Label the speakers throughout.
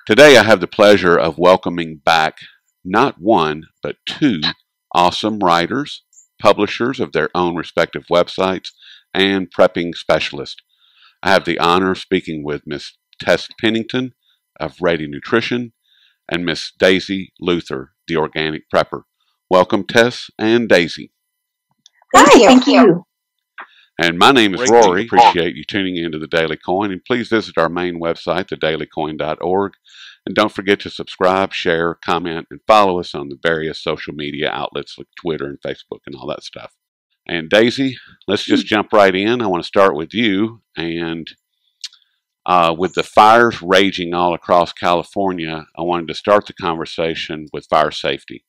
Speaker 1: Today I have the pleasure of welcoming back not one, but two awesome writers, publishers of their own respective websites, and prepping specialists. I have the honor of speaking with Miss Tess Pennington of Ready Nutrition and Miss Daisy Luther, the Organic Prepper. Welcome, Tess and Daisy.
Speaker 2: Thank you.
Speaker 1: And my name is Rory. Appreciate you tuning into the Daily Coin. And please visit our main website, thedailycoin.org. And don't forget to subscribe, share, comment, and follow us on the various social media outlets like Twitter and Facebook and all that stuff. And Daisy, let's just jump right in. I want to start with you. And with the fires raging all across California, I wanted to start the conversation with fire safety.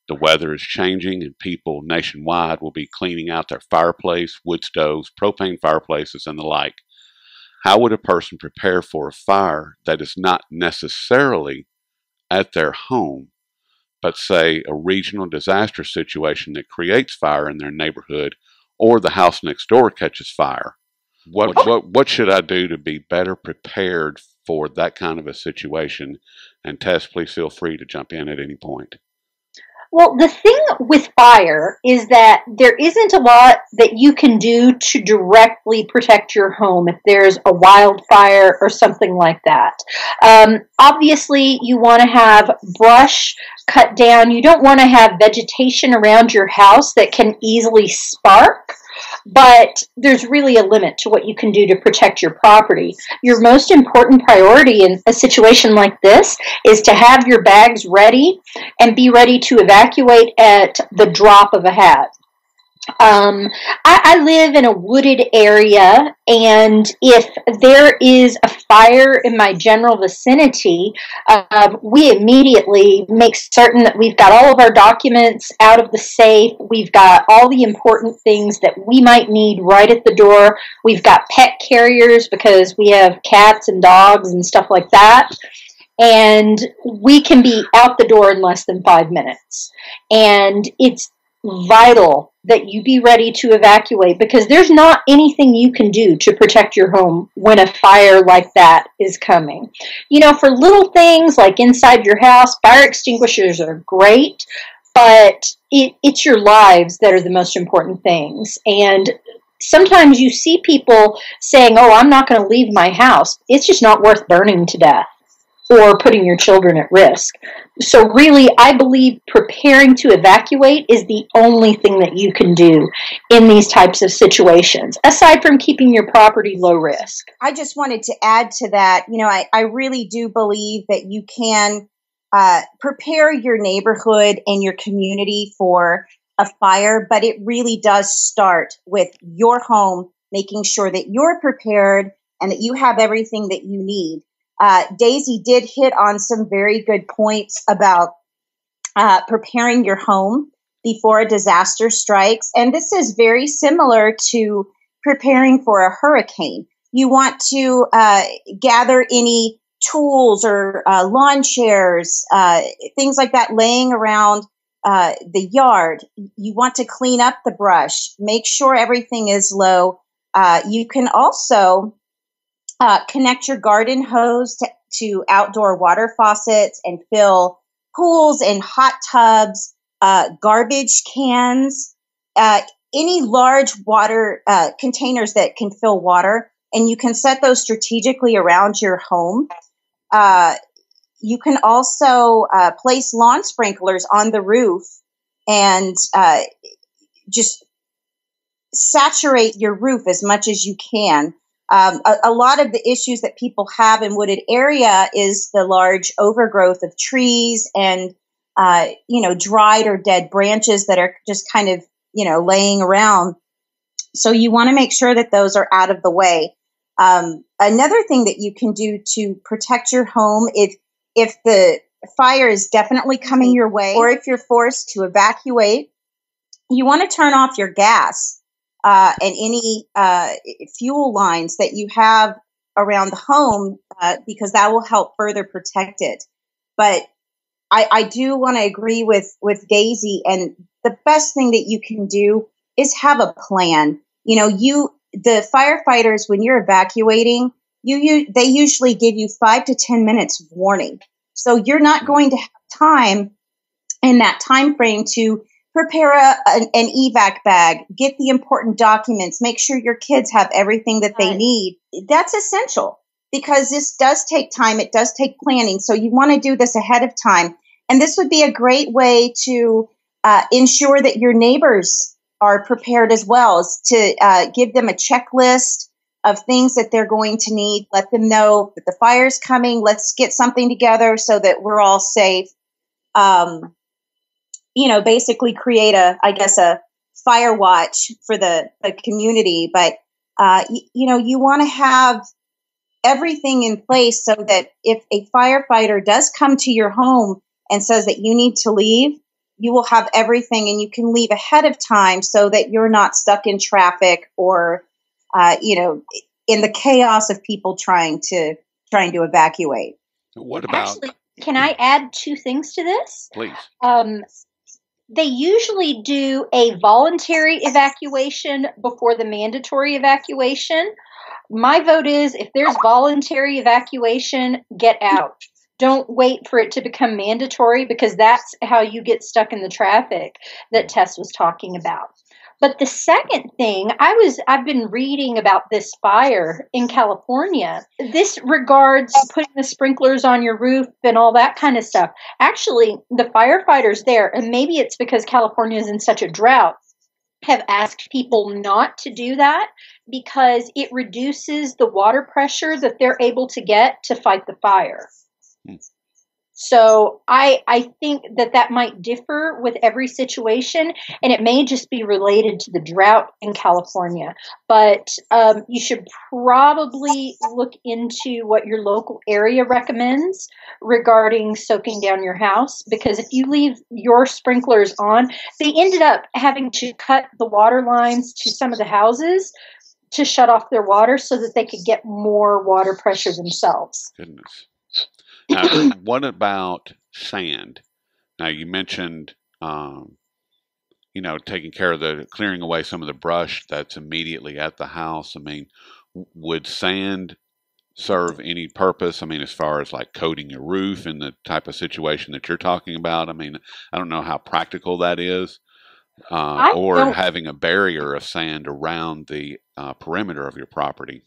Speaker 1: The weather is changing, and people nationwide will be cleaning out their fireplace, wood stoves, propane fireplaces, and the like. How would a person prepare for a fire that is not necessarily at their home, but say a regional disaster situation that creates fire in their neighborhood, or the house next door catches fire? What should I do to be better prepared for that kind of a situation? And Tess, please feel free to jump in at any point.
Speaker 2: Well, the thing with fire is that there isn't a lot that you can do to directly protect your home if there's a wildfire or something like that. Obviously, you want to have brush cut down. You don't want to have vegetation around your house that can easily spark. But there's really a limit to what you can do to protect your property. Your most important priority in a situation like this is to have your bags ready and be ready to evacuate at the drop of a hat. I live in a wooded area, and if there is a fire in my general vicinity, we immediately make certain that we've got all of our documents out of the safe. We've got all the important things that we might need right at the door. We've got pet carriers because we have cats and dogs and stuff like that. And we can be out the door in less than 5 minutes. And it's vital that you be ready to evacuate, because there's not anything you can do to protect your home when a fire like that is coming. You know, for little things like inside your house, fire extinguishers are great, but it's your lives that are the most important things. And sometimes you see people saying, oh, I'm not going to leave my house. It's just not worth burning to death or putting your children at risk. So really, I believe preparing to evacuate is the only thing that you can do in these types of situations, aside from keeping your property low risk.
Speaker 3: I just wanted to add to that, I really do believe that you can prepare your neighborhood and your community for a fire, but it really does start with your home, making sure that you're prepared and that you have everything that you need. Daisy did hit on some very good points about preparing your home before a disaster strikes. And this is very similar to preparing for a hurricane. You want to gather any tools or lawn chairs, things like that laying around the yard. You want to clean up the brush, make sure everything is low. You can also connect your garden hose to outdoor water faucets and fill pools and hot tubs, garbage cans, any large water containers that can fill water, and you can set those strategically around your home. You can also place lawn sprinklers on the roof and just saturate your roof as much as you can. A lot of the issues that people have in wooded area is the large overgrowth of trees and, dried or dead branches that are just kind of, laying around. So you want to make sure that those are out of the way. Another thing that you can do to protect your home, if the fire is definitely coming your way, or if you're forced to evacuate, you want to turn off your gas. And any fuel lines that you have around the home, because that will help further protect it. But I do want to agree with Daisy, and the best thing that you can do is have a plan. The firefighters, when you're evacuating, they usually give you 5 to 10 minutes of warning. So you're not going to have time in that time frame to prepare an evac bag, get the important documents, make sure your kids have everything that they need. That's essential because this does take time. It does take planning. So you want to do this ahead of time. And this would be a great way to ensure that your neighbors are prepared as well, as to give them a checklist of things that they're going to need. Let them know that the fire's coming. Let's get something together so that we're all safe. Basically create a fire watch for the community. But, you want to have everything in place so that if a firefighter does come to your home and says that you need to leave, you will have everything and you can leave ahead of time so that you're not stuck in traffic or, in the chaos of people trying to evacuate.
Speaker 1: What about?
Speaker 2: Actually, can I add 2 things to this?
Speaker 1: Please.
Speaker 2: They usually do a voluntary evacuation before the mandatory evacuation. My vote is if there's voluntary evacuation, get out. Don't wait for it to become mandatory because that's how you get stuck in the traffic that Tess was talking about. But the second thing, I've been reading about this fire in California. This regards putting the sprinklers on your roof and all that kind of stuff. Actually, the firefighters there, and maybe it's because California is in such a drought, have asked people not to do that because it reduces the water pressure that they're able to get to fight the fire. So I think that might differ with every situation, and it may just be related to the drought in California. But you should probably look into what your local area recommends regarding soaking down your house, because if you leave your sprinklers on, they ended up having to cut the water lines to some of the houses to shut off their water so that they could get more water pressure themselves.
Speaker 1: Goodness. Now, what about sand? Now, you mentioned, taking care of clearing away some of the brush that's immediately at the house. I mean, would sand serve any purpose? I mean, as far as like coating your roof in the type of situation that you're talking about? I mean, I don't know how practical that is. Or having a barrier of sand around the perimeter of your property.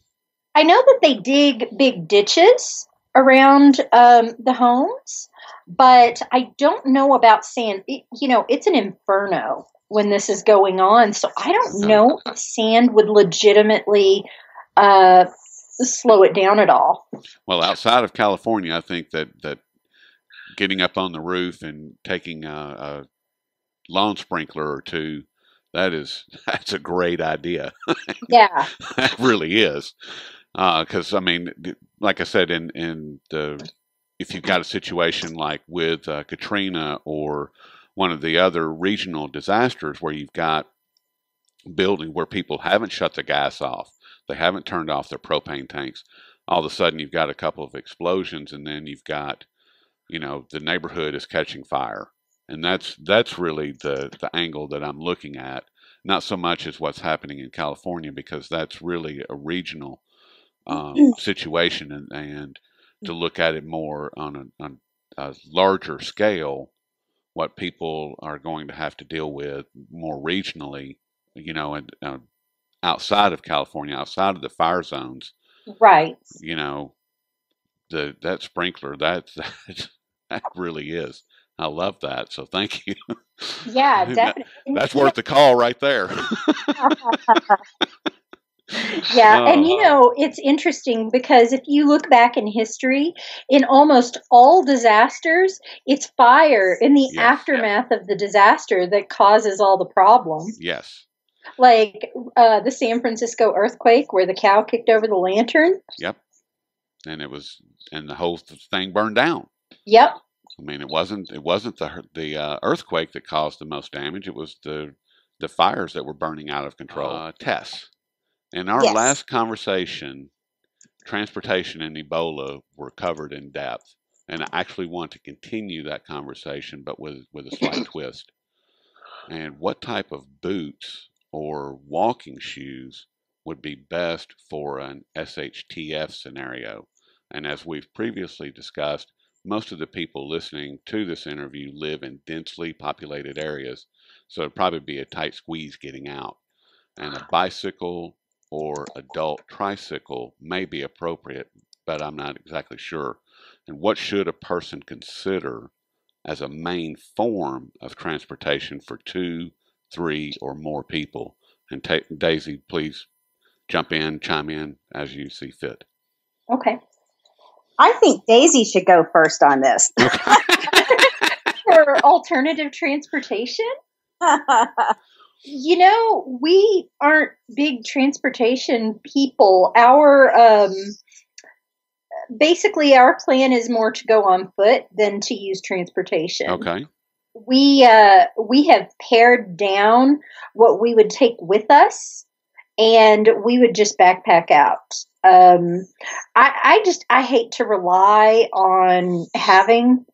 Speaker 2: I know that they dig big ditches around the homes, but I don't know about sand. It's an inferno when this is going on, so I don't know if sand would legitimately slow it down at all.
Speaker 1: Well, outside of California, I think that getting up on the roof and taking a lawn sprinkler or two, that's a great idea.
Speaker 2: Yeah.
Speaker 1: That really is. Because I mean, like I said, if you've got a situation like with Katrina or one of the other regional disasters where you've got building where people haven't shut the gas off, they haven't turned off their propane tanks, all of a sudden you've got a couple of explosions, and then you've got, the neighborhood is catching fire, and that's really the angle that I'm looking at, not so much as what's happening in California, because that's really a regional situation, and to look at it more on a larger scale, what people are going to have to deal with more regionally, and outside of California, outside of the fire zones,
Speaker 2: right?
Speaker 1: That sprinkler, that really is. I love that. So thank you.
Speaker 2: Yeah, definitely.
Speaker 1: That's worth the call right there.
Speaker 2: Yeah, and it's interesting because if you look back in history, in almost all disasters, it's fire in the aftermath of the disaster that causes all the problems.
Speaker 1: Yes.
Speaker 2: Like the San Francisco earthquake where the cow kicked over the lantern.
Speaker 1: Yep. And the whole thing burned down.
Speaker 2: Yep.
Speaker 1: I mean, it wasn't the earthquake that caused the most damage. It was the fires that were burning out of control. Tess. In our last conversation, transportation and Ebola were covered in depth, and I actually want to continue that conversation, but with a slight twist. And what type of boots or walking shoes would be best for an SHTF scenario. And as we've previously discussed, most of the people listening to this interview live in densely populated areas, so it'd probably be a tight squeeze getting out. And a bicycle or adult tricycle may be appropriate, but I'm not exactly sure. And what should a person consider as a main form of transportation for 2, 3, or more people? And Daisy, please jump in, chime in as you see fit.
Speaker 2: Okay.
Speaker 3: I think Daisy should go first on this.
Speaker 2: For alternative transportation? You know, we aren't big transportation people. Basically our plan is more to go on foot than to use transportation.
Speaker 1: Okay.
Speaker 2: We have pared down what we would take with us, and we would just backpack out. I hate to rely on having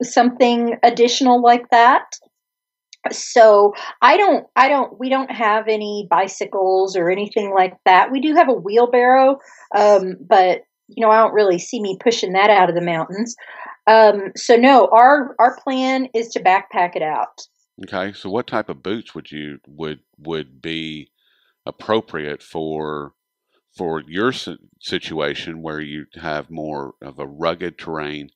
Speaker 2: something additional like that. So we don't have any bicycles or anything like that. We do have a wheelbarrow, but I don't really see me pushing that out of the mountains. So no, our plan is to backpack it out.
Speaker 1: Okay. So what type of boots would be appropriate for your situation where you have more of a rugged terrain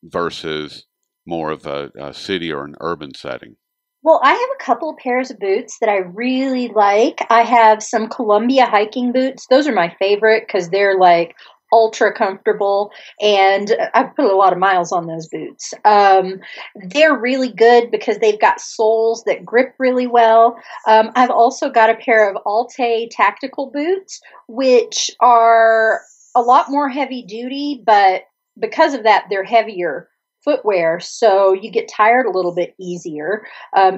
Speaker 1: versus more of a city or an urban setting?
Speaker 2: Well, I have a couple of pairs of boots that I really like. I have some Columbia hiking boots. Those are my favorite because they're like ultra comfortable, and I've put a lot of miles on those boots. They're really good because they've got soles that grip really well. I've also got a pair of Alte tactical boots, which are a lot more heavy duty, but because of that, they're heavier footwear, so you get tired a little bit easier,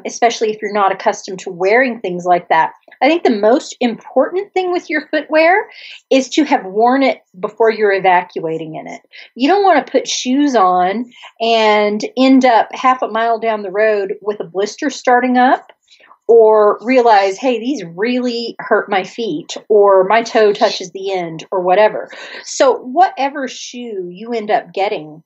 Speaker 2: especially if you're not accustomed to wearing things like that. I think the most important thing with your footwear is to have worn it before you're evacuating in it. You don't want to put shoes on and end up half a mile down the road with a blister starting up, or realize, hey, these really hurt my feet, or my toe touches the end, or whatever. So whatever shoe you end up getting,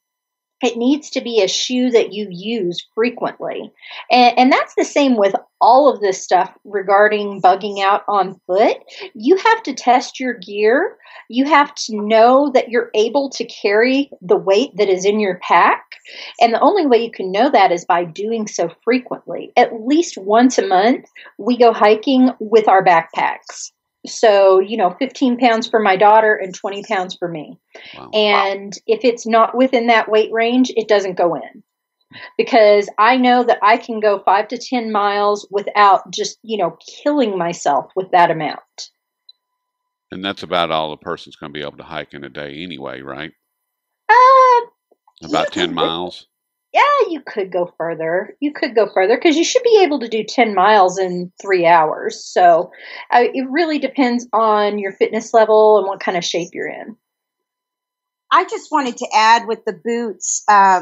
Speaker 2: it needs to be a shoe that you use frequently. And that's the same with all of this stuff regarding bugging out on foot. You have to test your gear. You have to know that you're able to carry the weight that is in your pack. And the only way you can know that is by doing so frequently. At least once a month, we go hiking with our backpacks. So, 15 pounds for my daughter and 20 pounds for me.
Speaker 1: Wow.
Speaker 2: And if it's not within that weight range, it doesn't go in. Because I know that I can go 5 to 10 miles without just, killing myself with that amount.
Speaker 1: And that's about all a person's going to be able to hike in a day anyway, right? About 10 miles?
Speaker 2: Yeah, you could go further. Because you should be able to do 10 miles in 3 hours. So it really depends on your fitness level and what kind of shape you're in.
Speaker 3: I just wanted to add with the boots, I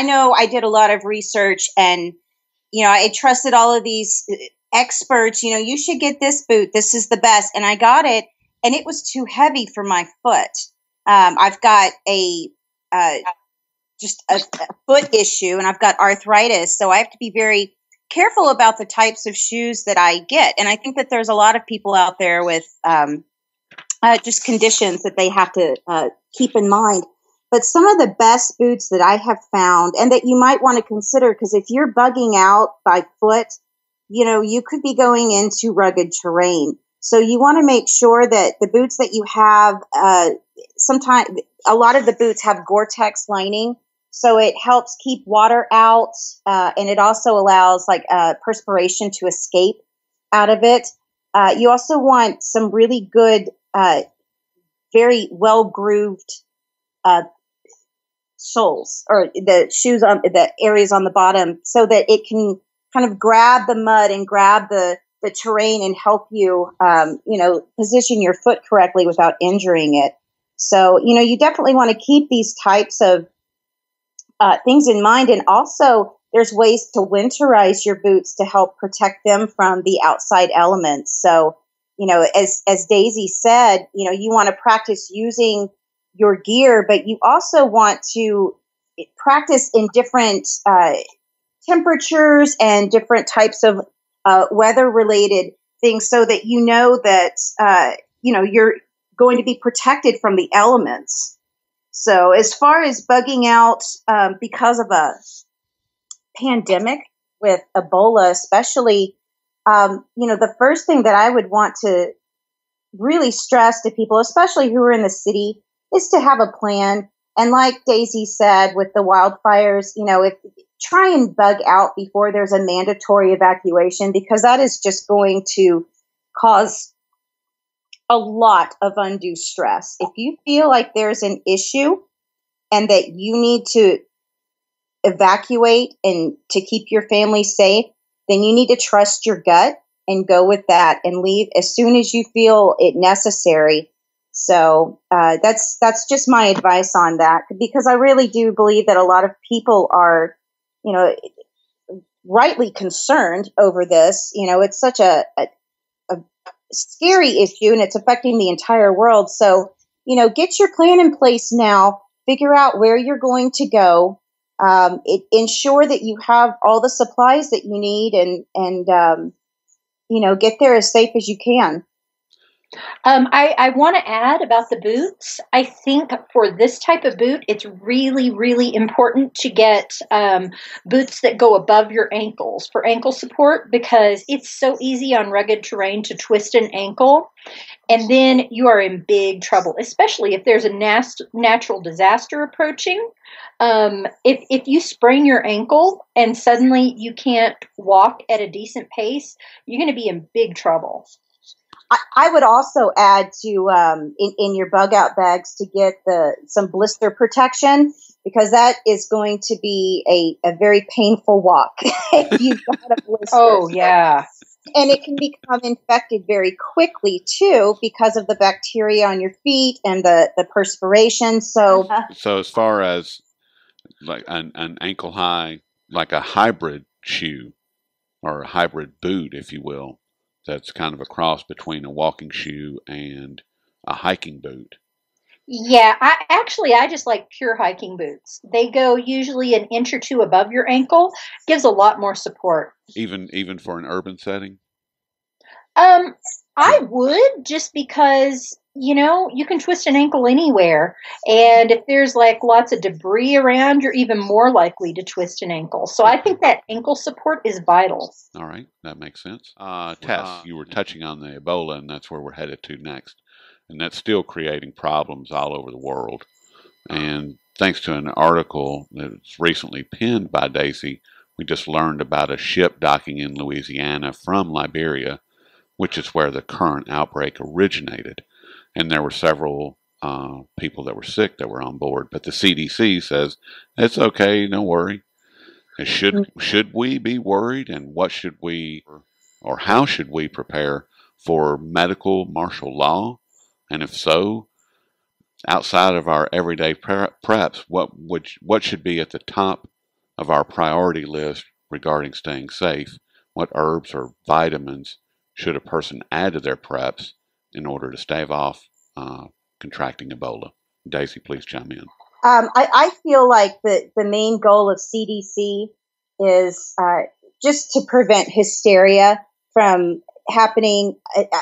Speaker 3: know I did a lot of research, and, I trusted all of these experts. You should get this boot. This is the best. And I got it, and it was too heavy for my foot. I've got just a foot issue, and I've got arthritis. So I have to be very careful about the types of shoes that I get. And I think that there's a lot of people out there with just conditions that they have to keep in mind. But some of the best boots that I have found, and that you might want to consider, because if you're bugging out by foot, you could be going into rugged terrain. So you want to make sure that the boots that you have, sometimes a lot of the boots have Gore-Tex lining. So it helps keep water out, and it also allows perspiration to escape out of it. You also want some really good, very well-grooved soles, or the shoes on the areas on the bottom, so that it can kind of grab the mud and grab the terrain and help you, position your foot correctly without injuring it. So, you definitely want to keep these types of things in mind. And also, there's ways to winterize your boots to help protect them from the outside elements. So, as Daisy said, you want to practice using your gear, but you also want to practice in different temperatures and different types of weather-related things, so that that you're going to be protected from the elements. So, as far as bugging out because of a pandemic with Ebola, especially, the first thing that I would want to really stress to people, especially who are in the city, is to have a plan. And like Daisy said, with the wildfires, if try and bug out before there's a mandatory evacuation, because that is just going to cause a lot of undue stress. If you feel like there's an issue and that you need to evacuate and to keep your family safe, then you need to trust your gut and go with that and leave as soon as you feel it necessary. So that's just my advice on that, because I really do believe that a lot of people are, rightly concerned over this. It's such a scary issue, and it's affecting the entire world. So, get your plan in place now. Figure out where you're going to go. Ensure that you have all the supplies that you need, and get there as safe as you can.
Speaker 2: I want to add about the boots. I think for this type of boot, it's really, really important to get boots that go above your ankles for ankle support, because it's so easy on rugged terrain to twist an ankle, and then you are in big trouble, especially if there's a natural disaster approaching. If you sprain your ankle and suddenly you can't walk at a decent pace, you're going to be in big trouble.
Speaker 3: I would also add to in your bug out bags to get some blister protection, because that is going to be a very painful walk if you've got a blister.
Speaker 2: Oh, yeah.
Speaker 3: And it can become infected very quickly, too, because of the bacteria on your feet and the perspiration. So
Speaker 1: as far as like an ankle high, like a hybrid shoe or a hybrid boot, if you will, that's kind of a cross between a walking shoe and a hiking boot.
Speaker 2: Yeah, I just like pure hiking boots. They go usually an inch or two above your ankle. Gives a lot more support.
Speaker 1: Even for an urban setting?
Speaker 2: I would, just because, you can twist an ankle anywhere. And if there's like lots of debris around, you're even more likely to twist an ankle. So I think that ankle support is vital.
Speaker 1: All right. That makes sense. Tess, you were touching on the Ebola, and that's where we're headed to next. And that's still creating problems all over the world. And thanks to an article that was recently penned by Daisy, we just learned about a ship docking in Louisiana from Liberia, which is where the current outbreak originated. And there were several people that were sick that were on board. But the CDC says, it's okay, don't worry. Should we be worried? And what should we, or how should we prepare for medical martial law? And if so, outside of our everyday preps, what should be at the top of our priority list regarding staying safe? What herbs or vitamins should a person add to their preps in order to stave off contracting Ebola? Daisy, please chime in.
Speaker 3: I feel like the main goal of CDC is just to prevent hysteria from happening.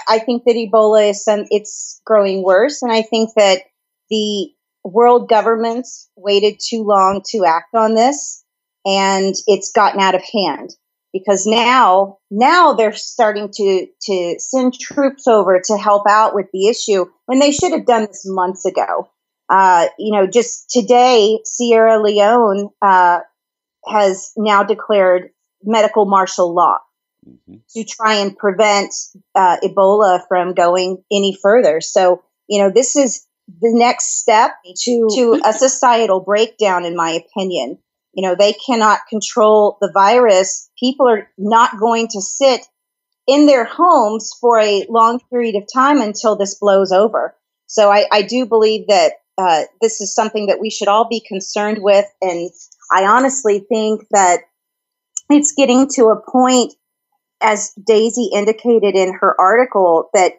Speaker 3: I think that Ebola it's growing worse, and I think that the world governments waited too long to act on this, and it's gotten out of hand. Because now they're starting to send troops over to help out with the issue when they should have done this months ago. Just today, Sierra Leone has now declared medical martial law to try and prevent Ebola from going any further. So, this is the next step to a societal breakdown, in my opinion. They cannot control the virus. People are not going to sit in their homes for a long period of time until this blows over. So I do believe that this is something that we should all be concerned with. And I honestly think that it's getting to a point, as Daisy indicated in her article, that,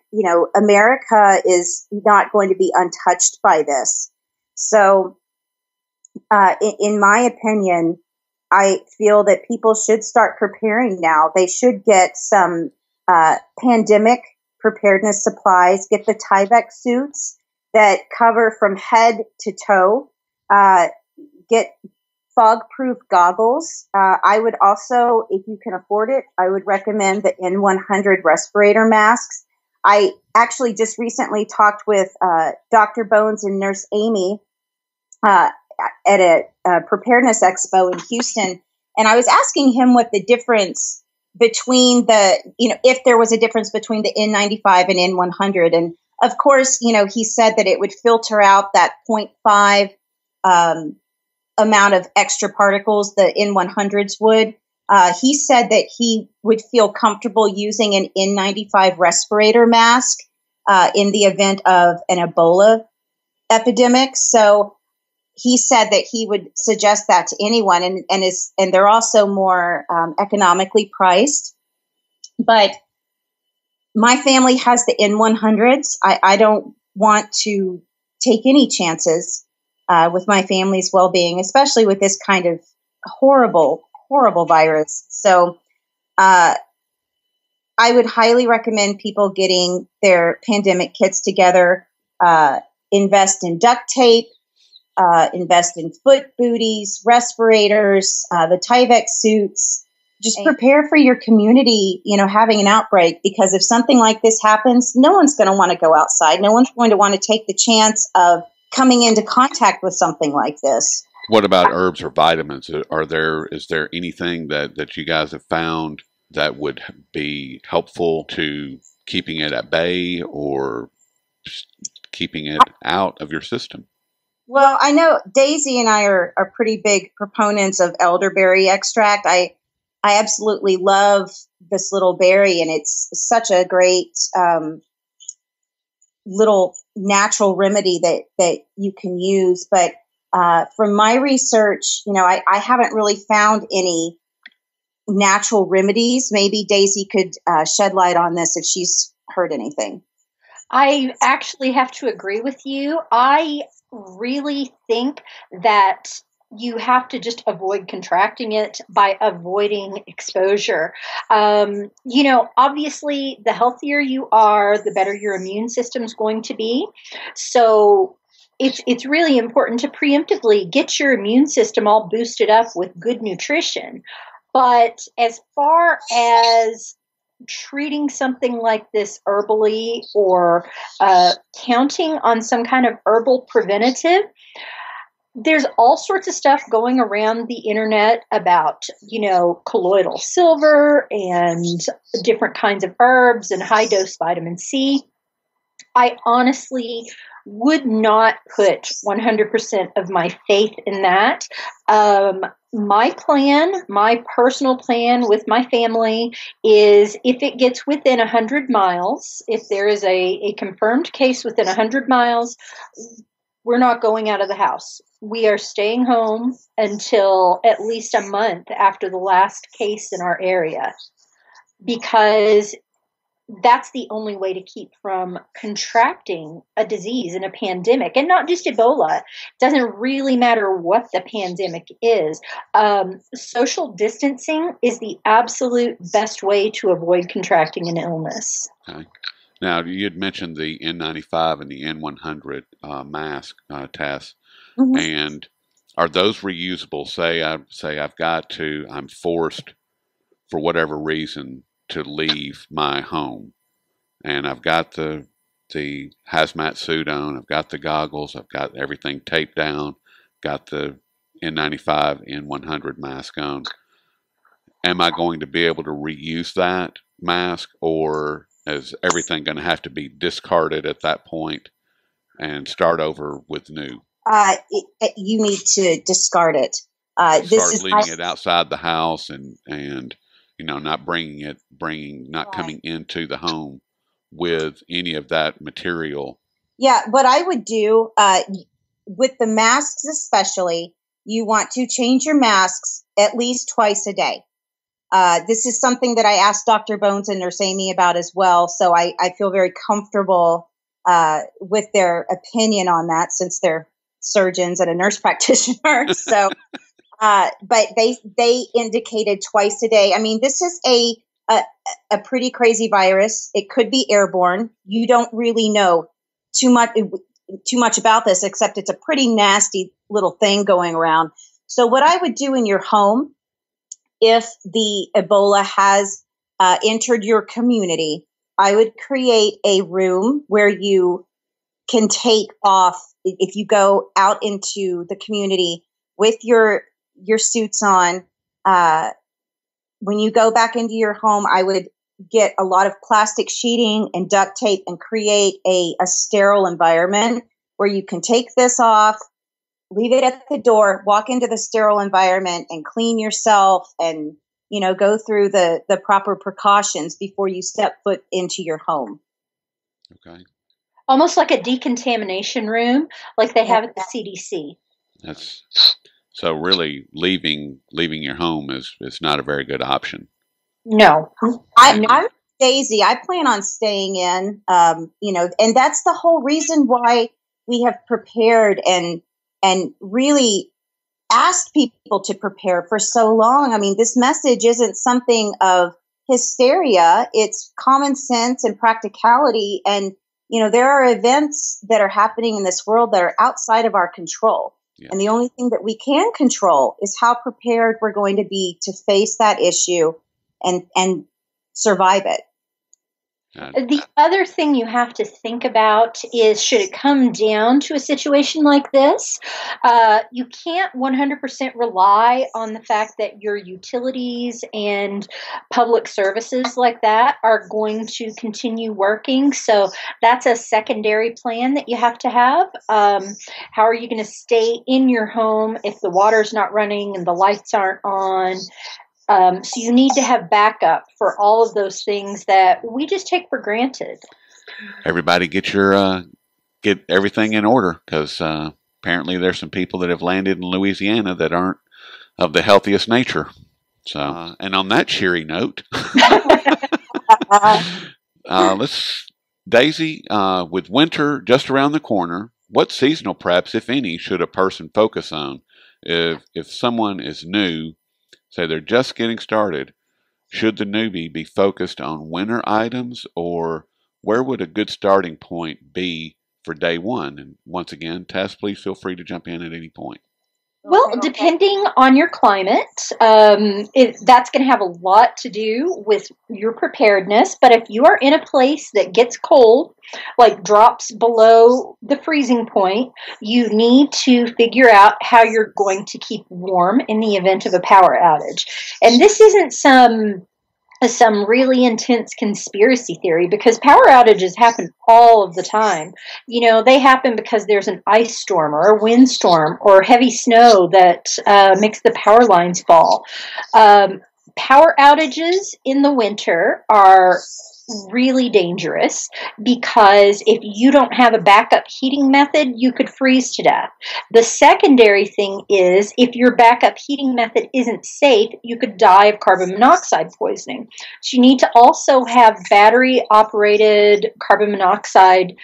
Speaker 3: America is not going to be untouched by this. So, in my opinion, I feel that people should start preparing now. They should get some pandemic preparedness supplies, get the Tyvek suits that cover from head to toe, get fog-proof goggles. I would also, if you can afford it, I would recommend the N100 respirator masks. I actually just recently talked with Dr. Bones and Nurse Amy at a preparedness expo in Houston, and I was asking him what the difference between if there was a difference between the N95 and N100. And of course, he said that it would filter out that 0.5 amount of extra particles the N100s would. He said that he would feel comfortable using an N95 respirator mask in the event of an Ebola epidemic. So he said that he would suggest that to anyone, and they're also more economically priced. But my family has the N100s. I don't want to take any chances with my family's well-being, especially with this kind of horrible, horrible virus. So I would highly recommend people getting their pandemic kits together, invest in duct tape, invest in foot booties, respirators, the Tyvek suits. Just prepare for your community, having an outbreak, because if something like this happens, no one's going to want to go outside. No one's going to want to take the chance of coming into contact with something like this.
Speaker 1: What about herbs or vitamins? Is there anything that you guys have found that would be helpful to keeping it at bay or keeping it out of your system?
Speaker 3: Well, I know Daisy and I are pretty big proponents of elderberry extract. I absolutely love this little berry, and it's such a great little natural remedy that you can use. But from my research, I haven't really found any natural remedies. Maybe Daisy could shed light on this if she's heard anything.
Speaker 2: I actually have to agree with you. I really think that you have to just avoid contracting it by avoiding exposure. Obviously, the healthier you are, the better your immune system is going to be. So it's really important to preemptively get your immune system all boosted up with good nutrition. But as far as treating something like this herbally or counting on some kind of herbal preventative, there's all sorts of stuff going around the internet about, colloidal silver and different kinds of herbs and high dose vitamin C. I honestly would not put 100% of my faith in that. My personal plan with my family is, if it gets within 100 miles, if there is a confirmed case within 100 miles, we're not going out of the house. We are staying home until at least a month after the last case in our area, because that's the only way to keep from contracting a disease in a pandemic, and not just Ebola. It doesn't really matter what the pandemic is. Social distancing is the absolute best way to avoid contracting an illness.
Speaker 1: Okay. Now, you had mentioned the N95 and the N100 mask tests,
Speaker 3: Mm-hmm.
Speaker 1: and are those reusable? I'm forced for whatever reason to leave my home, and I've got the hazmat suit on, I've got the goggles, I've got everything taped down, got the N95, N100 mask on. Am I going to be able to reuse that mask, or is everything going to have to be discarded at that point and start over with new?
Speaker 3: You need to discard it.
Speaker 1: Leaving it outside the house and not not coming into the home with any of that material.
Speaker 3: Yeah, what I would do with the masks especially, you want to change your masks at least twice a day. This is something that I asked Dr. Bones and Nurse Amy about as well. So I feel very comfortable with their opinion on that, since they're surgeons and a nurse practitioner. So, but they indicated twice a day. I mean, this is a pretty crazy virus. It could be airborne. You don't really know too much about this, except it's a pretty nasty little thing going around. So what I would do in your home, if the Ebola has entered your community, I would create a room where you can take off. If you go out into the community with your suits on, when you go back into your home, I would get a lot of plastic sheeting and duct tape and create a sterile environment where you can take this off, leave it at the door, walk into the sterile environment and clean yourself, and, go through the proper precautions before you step foot into your home.
Speaker 1: Okay.
Speaker 2: Almost like a decontamination room, like they have at the CDC.
Speaker 1: That's so really leaving your home is not a very good option.
Speaker 2: No.
Speaker 3: I'm Daisy. I plan on staying in, and that's the whole reason why we have prepared and really asked people to prepare for so long. I mean, this message isn't something of hysteria. It's common sense and practicality. And, there are events that are happening in this world that are outside of our control. Yeah. And the only thing that we can control is how prepared we're going to be to face that issue and survive it.
Speaker 2: The other thing you have to think about is, should it come down to a situation like this, you can't 100% rely on the fact that your utilities and public services like that are going to continue working. So that's a secondary plan that you have to have. How are you going to stay in your home if the water's not running and the lights aren't on? So you need to have backup for all of those things that we just take for granted.
Speaker 1: Everybody get everything in order, because apparently there's some people that have landed in Louisiana that aren't of the healthiest nature. So, and on that cheery note, Daisy, with winter just around the corner, what seasonal preps, if any, should a person focus on? If someone is new, say they're just getting started, should the newbie be focused on winter items, or where would a good starting point be for day one? And once again, Tess, please feel free to jump in at any point.
Speaker 2: Well, depending on your climate, that's going to have a lot to do with your preparedness. But if you are in a place that gets cold, like drops below the freezing point, you need to figure out how you're going to keep warm in the event of a power outage. And this isn't some really intense conspiracy theory, because power outages happen all of the time. They happen because there's an ice storm or a windstorm or heavy snow that makes the power lines fall. Power outages in the winter are really dangerous, because if you don't have a backup heating method, you could freeze to death. The secondary thing is, if your backup heating method isn't safe, you could die of carbon monoxide poisoning. So you need to also have battery operated carbon monoxide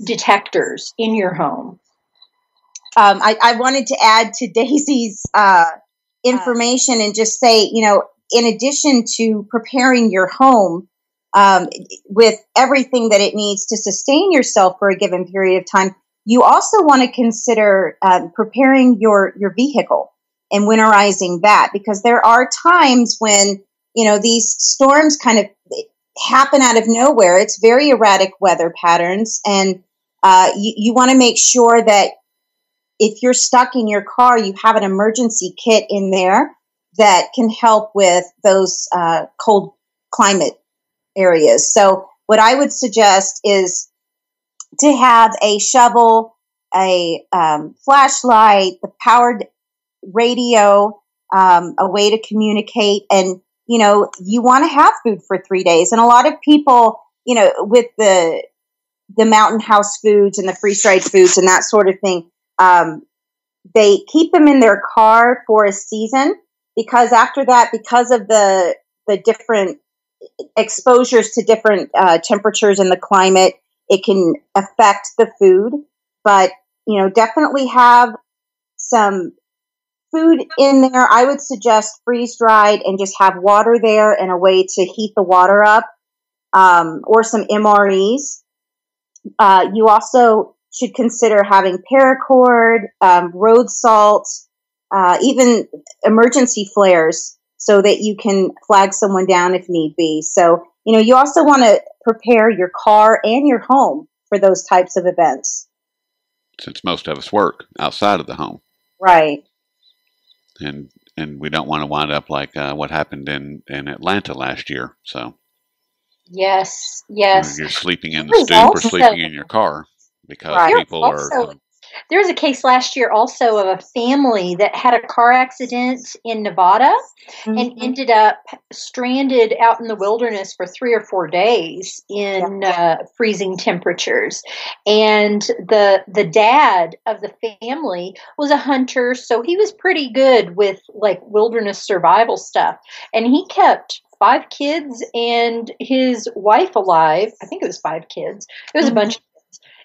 Speaker 2: detectors in your home.
Speaker 3: I wanted to add to Daisy's information and just say, in addition to preparing your home with everything that it needs to sustain yourself for a given period of time, you also want to consider preparing your vehicle and winterizing that, because there are times when, these storms kind of happen out of nowhere. It's very erratic weather patterns, and you want to make sure that if you're stuck in your car, you have an emergency kit in there that can help with those cold climate areas. So what I would suggest is to have a shovel, a flashlight, the powered radio, a way to communicate. And, you want to have food for 3 days. And a lot of people, with the Mountain House foods and the freeze-dried foods and that sort of thing, they keep them in their car for a season. because after that, because of the different exposures to different temperatures in the climate, it can affect the food. But, definitely have some food in there. I would suggest freeze dried and just have water there and a way to heat the water up, or some MREs. You also should consider having paracord, road salt, even emergency flares so that you can flag someone down if need be. So, you also want to prepare your car and your home for those types of events.
Speaker 1: Since most of us work outside of the home.
Speaker 3: Right.
Speaker 1: And we don't want to wind up like what happened in Atlanta last year. So
Speaker 2: yes,
Speaker 1: you're sleeping in the stoop or sleeping in your car because people are.
Speaker 2: There was a case last year also of a family that had a car accident in Nevada and ended up stranded out in the wilderness for 3 or 4 days in freezing temperatures. And the dad of the family was a hunter, so he was pretty good with like wilderness survival stuff. And he kept 5 kids and his wife alive. I think it was 5 kids. It was a bunch of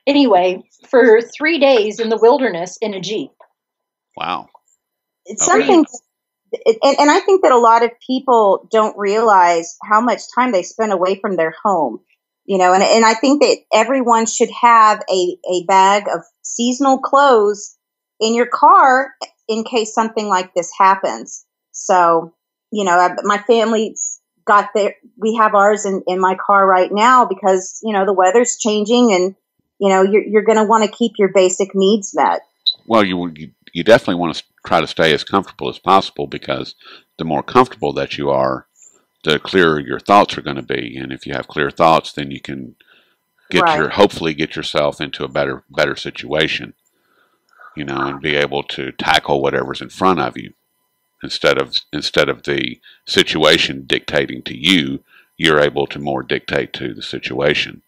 Speaker 2: anyway, for 3 days in the wilderness in a Jeep.
Speaker 1: Wow.
Speaker 3: It's something, and I think that a lot of people don't realize how much time they spend away from their home, and I think that everyone should have a bag of seasonal clothes in your car in case something like this happens. So, my family's got we have ours in my car right now because, the weather's changing and, you're going to want to keep your basic needs met.
Speaker 1: Well, you definitely want to try to stay as comfortable as possible because the more comfortable that you are, the clearer your thoughts are going to be. And if you have clear thoughts, then you can hopefully get yourself into a better situation, and be able to tackle whatever's in front of you instead of the situation dictating to you. You're able to more dictate to the situation.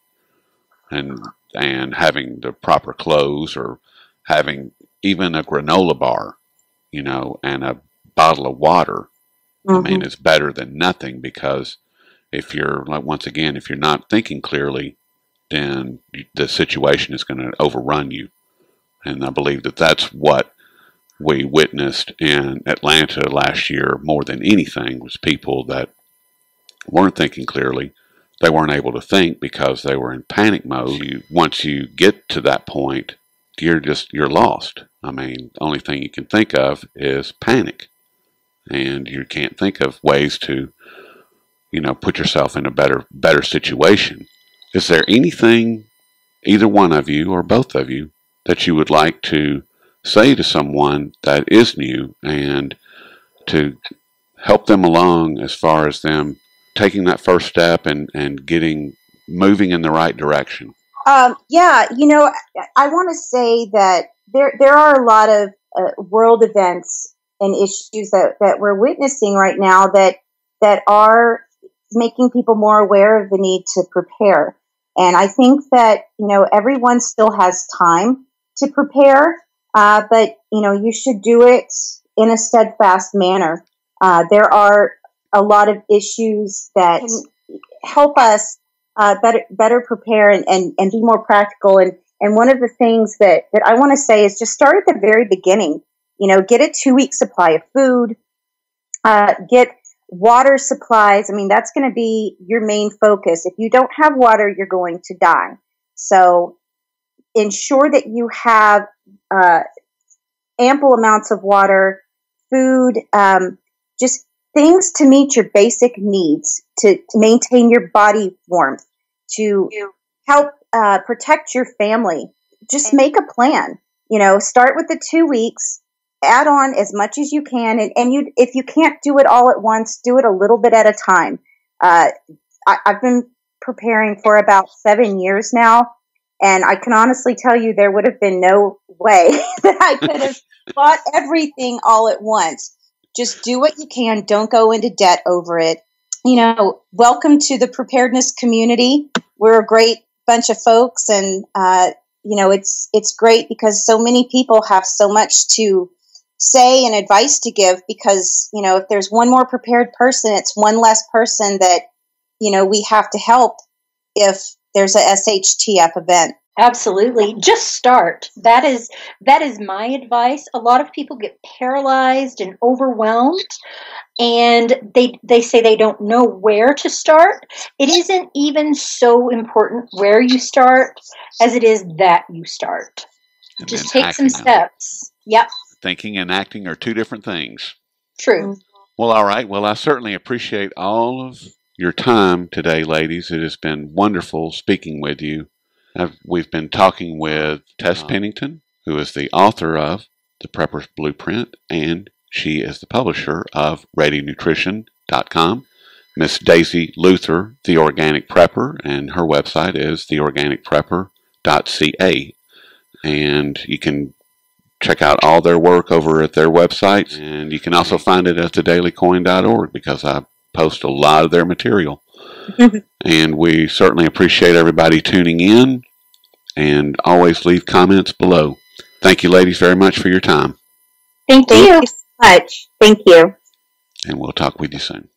Speaker 1: And having the proper clothes or having even a granola bar, and a bottle of water, I mean, it's better than nothing because if you're, like, once again, if you're not thinking clearly, then the situation is going to overrun you. And I believe that that's what we witnessed in Atlanta last year more than anything was people that weren't thinking clearly. They weren't able to think because they were in panic mode. Once you get to that point, you're lost. I mean, the only thing you can think of is panic. And you can't think of ways to, put yourself in a better situation. Is there anything, either one of you or both of you, that you would like to say to someone that is new and to help them along as far as them taking that first step and moving in the right direction?
Speaker 3: I want to say that there are a lot of world events and issues that we're witnessing right now that are making people more aware of the need to prepare. And I think that, everyone still has time to prepare, but, you should do it in a steadfast manner. There are a lot of issues that can help us better prepare and be more practical. And one of the things that I want to say is just start at the very beginning. Get a 2-week supply of food, get water supplies. I mean, that's going to be your main focus. If you don't have water, you're going to die. So ensure that you have ample amounts of water, food, just things to meet your basic needs, to maintain your body warmth, to help protect your family. Just make a plan. Start with the 2 weeks, add on as much as you can, and if you can't do it all at once, do it a little bit at a time. I've been preparing for about 7 years now, and I can honestly tell you there would have been no way that I could have bought everything all at once. Just do what you can. Don't go into debt over it. Welcome to the preparedness community. We're a great bunch of folks, and it's great because so many people have so much to say and advice to give, because, you know, if there's one more prepared person, it's one less person that, you know, we have to help if there's a SHTF event.
Speaker 2: Absolutely. Just start. That is my advice. A lot of people get paralyzed and overwhelmed, and they say they don't know where to start. It isn't even so important where you start as it is that you start.
Speaker 1: And
Speaker 2: just
Speaker 1: then
Speaker 2: take some
Speaker 1: acting on it.
Speaker 2: steps. Yep.
Speaker 1: Thinking and acting are two different things.
Speaker 2: True.
Speaker 1: Well, all right. Well, I certainly appreciate all of your time today, ladies. It has been wonderful speaking with you. We've been talking with Tess Pennington, who is the author of The Prepper's Blueprint, and she is the publisher of ReadyNutrition.com. Miss Daisy Luther, the Organic Prepper, and her website is theorganicprepper.ca. And you can check out all their work over at their website, and you can also find it at thedailycoin.org, because I post a lot of their material. And we certainly appreciate everybody tuning in, and always leave comments below. Thank you, ladies, very much for your time.
Speaker 2: Thank you.
Speaker 3: Thank you so much. Thank you.
Speaker 1: And we'll talk with you soon.